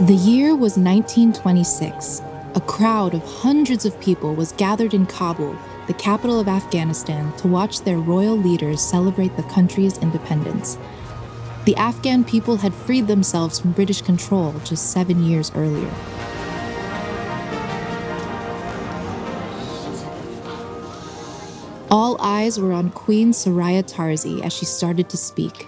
The year was 1926. A crowd of hundreds of people was gathered in Kabul, the capital of Afghanistan, to watch their royal leaders celebrate the country's independence. The Afghan people had freed themselves from British control just 7 years earlier. All eyes were on Queen Soraya Tarzi as she started to speak.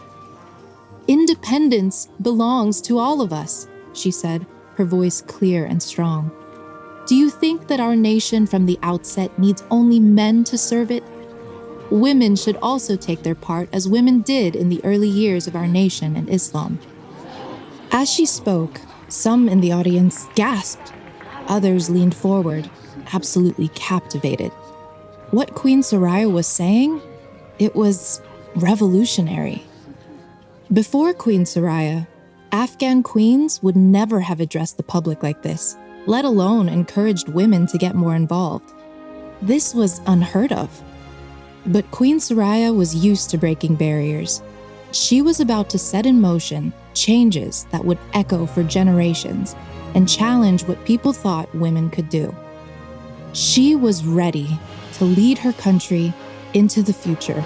"Independence belongs to all of us," she said, her voice clear and strong. "Do you think that our nation from the outset needs only men to serve it? Women should also take their part as women did in the early years of our nation and Islam." As she spoke, some in the audience gasped. Others leaned forward, absolutely captivated. What Queen Soraya was saying, it was revolutionary. Before Queen Soraya, Afghan queens would never have addressed the public like this, let alone encouraged women to get more involved. This was unheard of. But Queen Soraya was used to breaking barriers. She was about to set in motion changes that would echo for generations and challenge what people thought women could do. She was ready to lead her country into the future.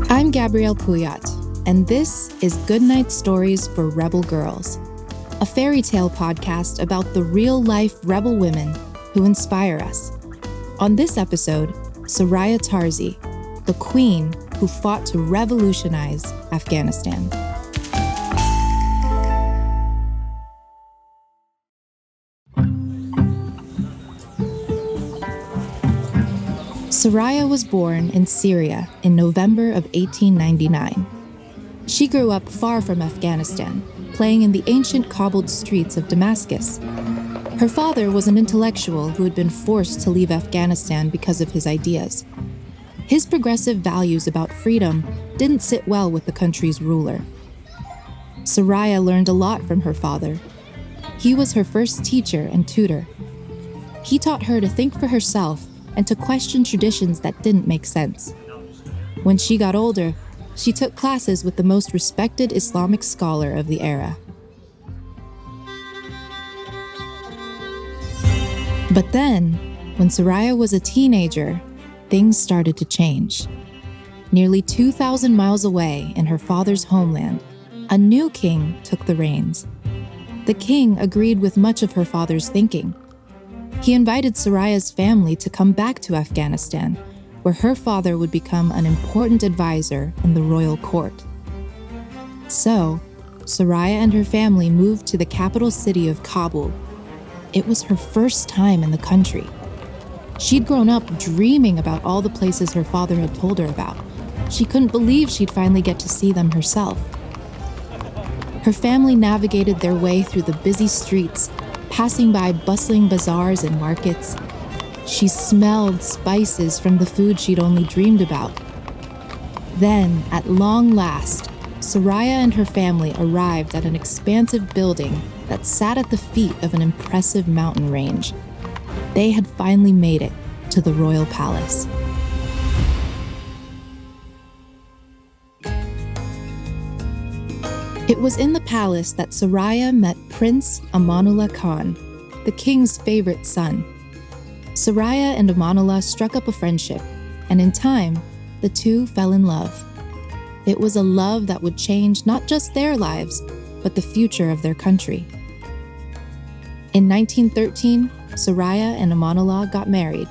I'm Gabrielle Puyat, and this is Goodnight Stories for Rebel Girls, a fairy tale podcast about the real-life rebel women who inspire us. On this episode, Soraya Tarzi, the queen who fought to revolutionize Afghanistan. Soraya was born in Syria in November of 1899. She grew up far from Afghanistan, playing in the ancient cobbled streets of Damascus. Her father was an intellectual who had been forced to leave Afghanistan because of his ideas. His progressive values about freedom didn't sit well with the country's ruler. Soraya learned a lot from her father. He was her first teacher and tutor. He taught her to think for herself and to question traditions that didn't make sense. When she got older, she took classes with the most respected Islamic scholar of the era. But then, when Soraya was a teenager, things started to change. Nearly 2,000 miles away in her father's homeland, a new king took the reins. The king agreed with much of her father's thinking. He invited Soraya's family to come back to Afghanistan, where her father would become an important advisor in the royal court. So, Soraya and her family moved to the capital city of Kabul. It was her first time in the country. She'd grown up dreaming about all the places her father had told her about. She couldn't believe she'd finally get to see them herself. Her family navigated their way through the busy streets, passing by bustling bazaars and markets. She smelled spices from the food she'd only dreamed about. Then, at long last, Soraya and her family arrived at an expansive building that sat at the feet of an impressive mountain range. They had finally made it to the royal palace. It was in the palace that Soraya met Prince Amanullah Khan, the king's favorite son. Soraya and Amanullah struck up a friendship, and in time, the two fell in love. It was a love that would change not just their lives, but the future of their country. In 1913, Soraya and Amanullah got married,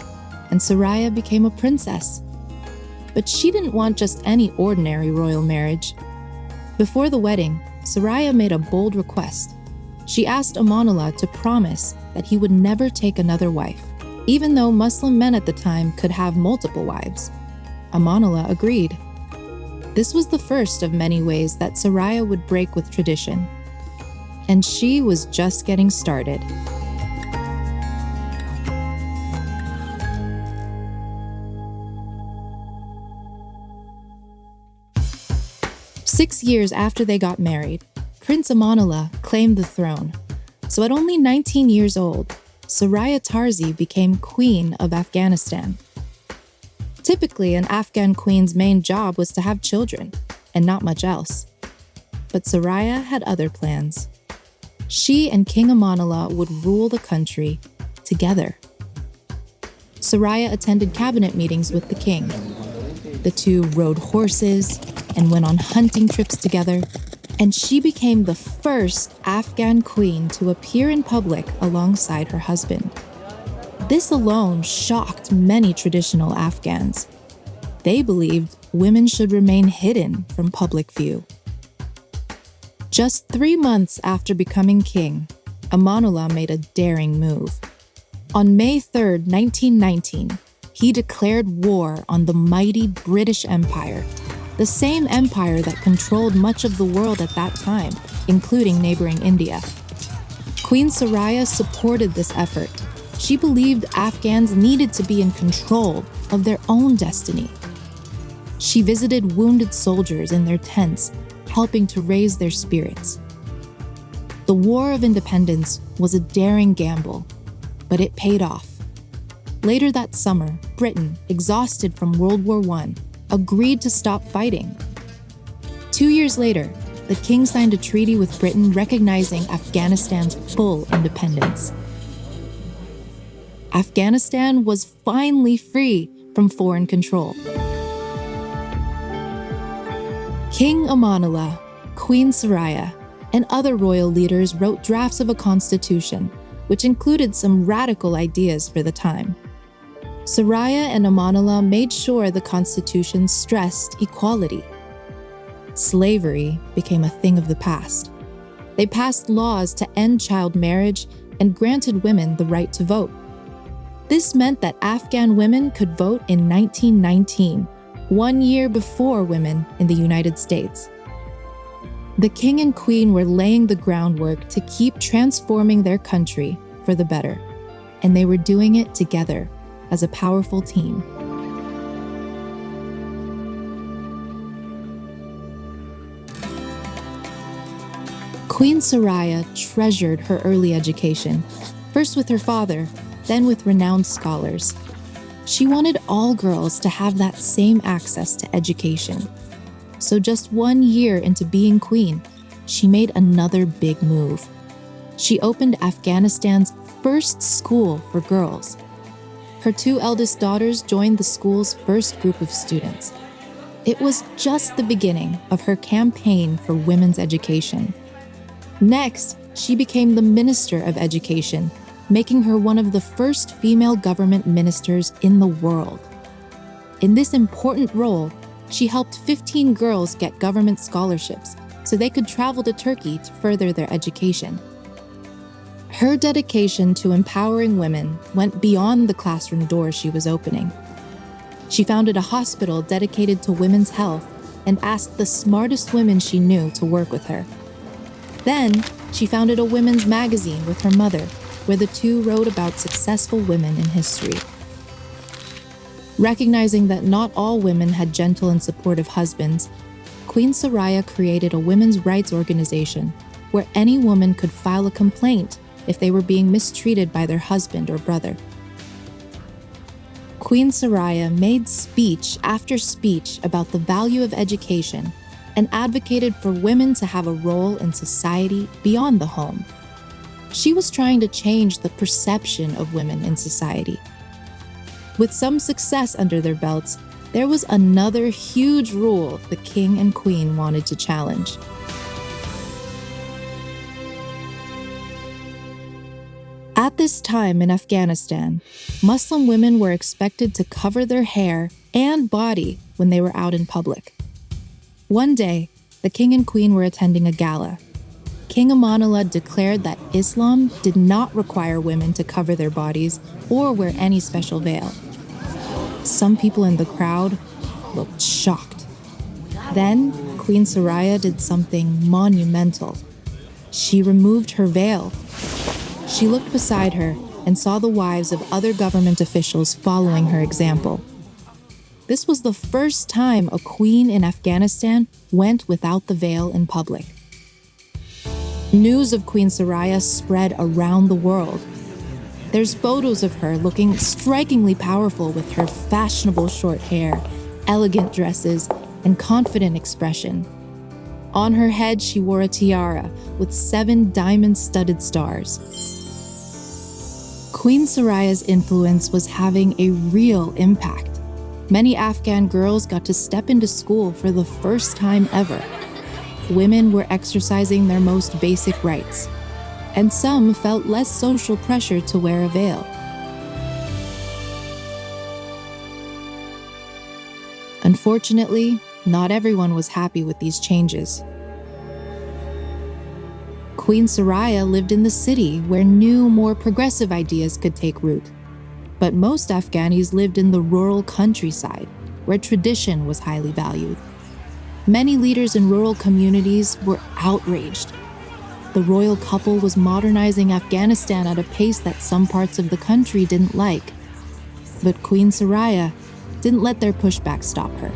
and Soraya became a princess. But she didn't want just any ordinary royal marriage. Before the wedding, Soraya made a bold request. She asked Amanullah to promise that he would never take another wife, even though Muslim men at the time could have multiple wives. Amanullah agreed. This was the first of many ways that Soraya would break with tradition. And she was just getting started. Six years after they got married, Prince Amanullah claimed the throne. So at only 19 years old, Soraya Tarzi became Queen of Afghanistan. Typically, an Afghan queen's main job was to have children, and not much else. But Soraya had other plans. She and King Amanullah would rule the country together. Soraya attended cabinet meetings with the king. The two rode horses and went on hunting trips together, and she became the first Afghan queen to appear in public alongside her husband. This alone shocked many traditional Afghans. They believed women should remain hidden from public view. Just 3 months after becoming king, Amanullah made a daring move. On May 3, 1919, he declared war on the mighty British Empire, the same empire that controlled much of the world at that time, including neighboring India. Queen Soraya supported this effort. She believed Afghans needed to be in control of their own destiny. She visited wounded soldiers in their tents, helping to raise their spirits. The War of Independence was a daring gamble, but it paid off. Later that summer, Britain, exhausted from World War I, agreed to stop fighting. 2 years later, the king signed a treaty with Britain recognizing Afghanistan's full independence. Afghanistan was finally free from foreign control. King Amanullah, Queen Soraya, and other royal leaders wrote drafts of a constitution, which included some radical ideas for the time. Soraya and Amanullah made sure the constitution stressed equality. Slavery became a thing of the past. They passed laws to end child marriage and granted women the right to vote. This meant that Afghan women could vote in 1919, 1 year before women in the United States. The king and queen were laying the groundwork to keep transforming their country for the better, and they were doing it together as a powerful team. Queen Soraya treasured her early education, first with her father, then with renowned scholars. She wanted all girls to have that same access to education. So just 1 year into being queen, she made another big move. She opened Afghanistan's first school for girls. Her 2 eldest daughters joined the school's first group of students. It was just the beginning of her campaign for women's education. Next, she became the Minister of Education, making her one of the first female government ministers in the world. In this important role, she helped 15 girls get government scholarships so they could travel to Turkey to further their education. Her dedication to empowering women went beyond the classroom doors she was opening. She founded a hospital dedicated to women's health and asked the smartest women she knew to work with her. Then, she founded a women's magazine with her mother, where the two wrote about successful women in history. Recognizing that not all women had gentle and supportive husbands, Queen Soraya created a women's rights organization where any woman could file a complaint if they were being mistreated by their husband or brother. Queen Soraya made speech after speech about the value of education and advocated for women to have a role in society beyond the home. She was trying to change the perception of women in society. With some success under their belts, there was another huge rule the king and queen wanted to challenge. At this time in Afghanistan, Muslim women were expected to cover their hair and body when they were out in public. One day, the king and queen were attending a gala. King Amanullah declared that Islam did not require women to cover their bodies or wear any special veil. Some people in the crowd looked shocked. Then, Queen Soraya did something monumental. She removed her veil. She looked beside her and saw the wives of other government officials following her example. This was the first time a queen in Afghanistan went without the veil in public. News of Queen Soraya spread around the world. There's photos of her looking strikingly powerful with her fashionable short hair, elegant dresses, and confident expression. On her head, she wore a tiara with 7 diamond-studded stars. Queen Soraya's influence was having a real impact. Many Afghan girls got to step into school for the first time ever. Women were exercising their most basic rights, and some felt less social pressure to wear a veil. Unfortunately, not everyone was happy with these changes. Queen Soraya lived in the city where new, more progressive ideas could take root. But most Afghanis lived in the rural countryside, where tradition was highly valued. Many leaders in rural communities were outraged. The royal couple was modernizing Afghanistan at a pace that some parts of the country didn't like. But Queen Soraya didn't let their pushback stop her.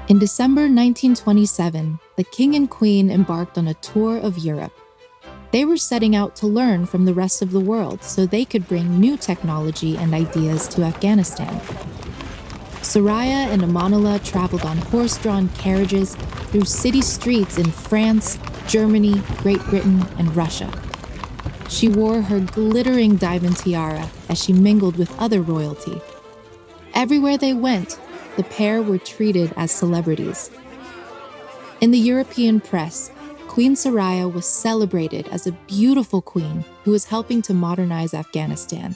In December 1927, the king and queen embarked on a tour of Europe. They were setting out to learn from the rest of the world so they could bring new technology and ideas to Afghanistan. Soraya and Amanullah traveled on horse-drawn carriages through city streets in France, Germany, Great Britain, and Russia. She wore her glittering diamond tiara as she mingled with other royalty. Everywhere they went, the pair were treated as celebrities. In the European press, Queen Soraya was celebrated as a beautiful queen who was helping to modernize Afghanistan.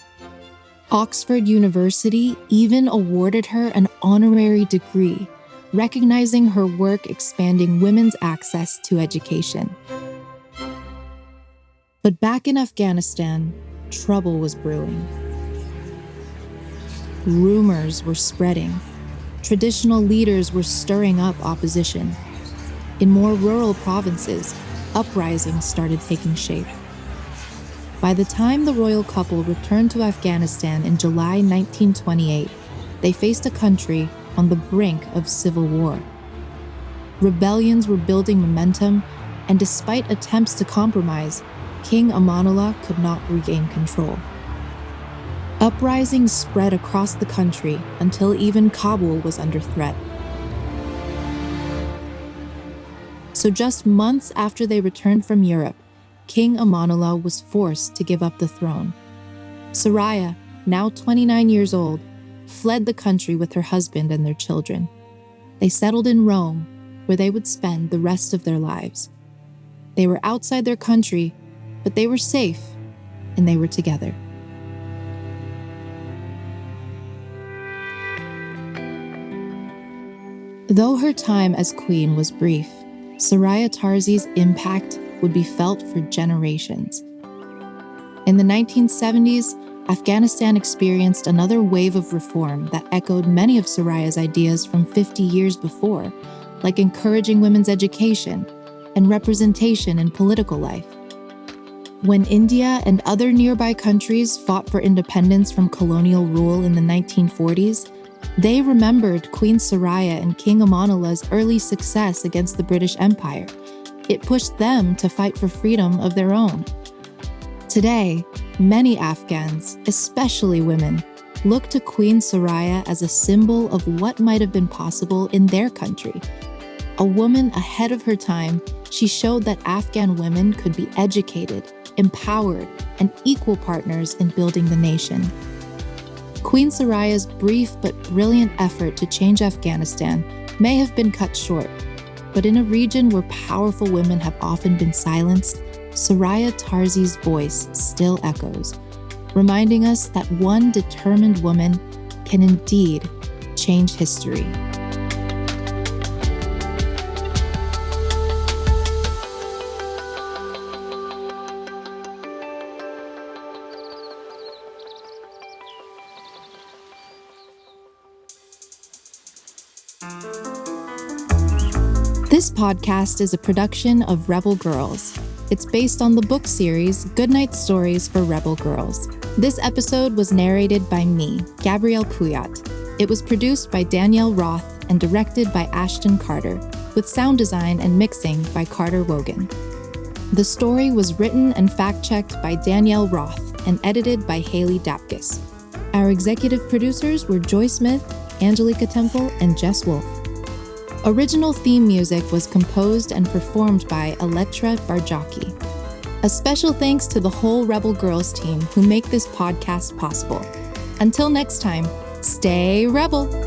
Oxford University even awarded her an honorary degree, recognizing her work expanding women's access to education. But back in Afghanistan, trouble was brewing. Rumors were spreading. Traditional leaders were stirring up opposition. In more rural provinces, uprisings started taking shape. By the time the royal couple returned to Afghanistan in July 1928, they faced a country on the brink of civil war. Rebellions were building momentum, and despite attempts to compromise, King Amanullah could not regain control. Uprisings spread across the country until even Kabul was under threat. So just months after they returned from Europe, King Amanullah was forced to give up the throne. Soraya, now 29 years old, fled the country with her husband and their children. They settled in Rome, where they would spend the rest of their lives. They were outside their country, but they were safe, and they were together. Though her time as queen was brief, Soraya Tarzi's impact would be felt for generations. In the 1970s, Afghanistan experienced another wave of reform that echoed many of Soraya's ideas from 50 years before, like encouraging women's education and representation in political life. When India and other nearby countries fought for independence from colonial rule in the 1940s, they remembered Queen Soraya and King Amanullah's early success against the British Empire. It pushed them to fight for freedom of their own. Today, many Afghans, especially women, look to Queen Soraya as a symbol of what might have been possible in their country. A woman ahead of her time, she showed that Afghan women could be educated, empowered, and equal partners in building the nation. Queen Soraya's brief but brilliant effort to change Afghanistan may have been cut short, but in a region where powerful women have often been silenced, Soraya Tarzi's voice still echoes, reminding us that one determined woman can indeed change history. This podcast is a production of Rebel Girls. It's based on the book series Goodnight Stories for Rebel Girls. This episode was narrated by me, Gabrielle Puyat. It was produced by Danielle Roth and directed by Ashton Carter, with sound design and mixing by Carter Wogahn. The story was written and fact-checked by Danielle Roth and edited by Haley Dapkus. Our executive producers were Joy Smith, Anjelika Temple, and Jes Wolfe. Original theme music was composed and performed by Elettra Barjaki. A special thanks to the whole Rebel Girls team who make this podcast possible. Until next time, stay Rebel!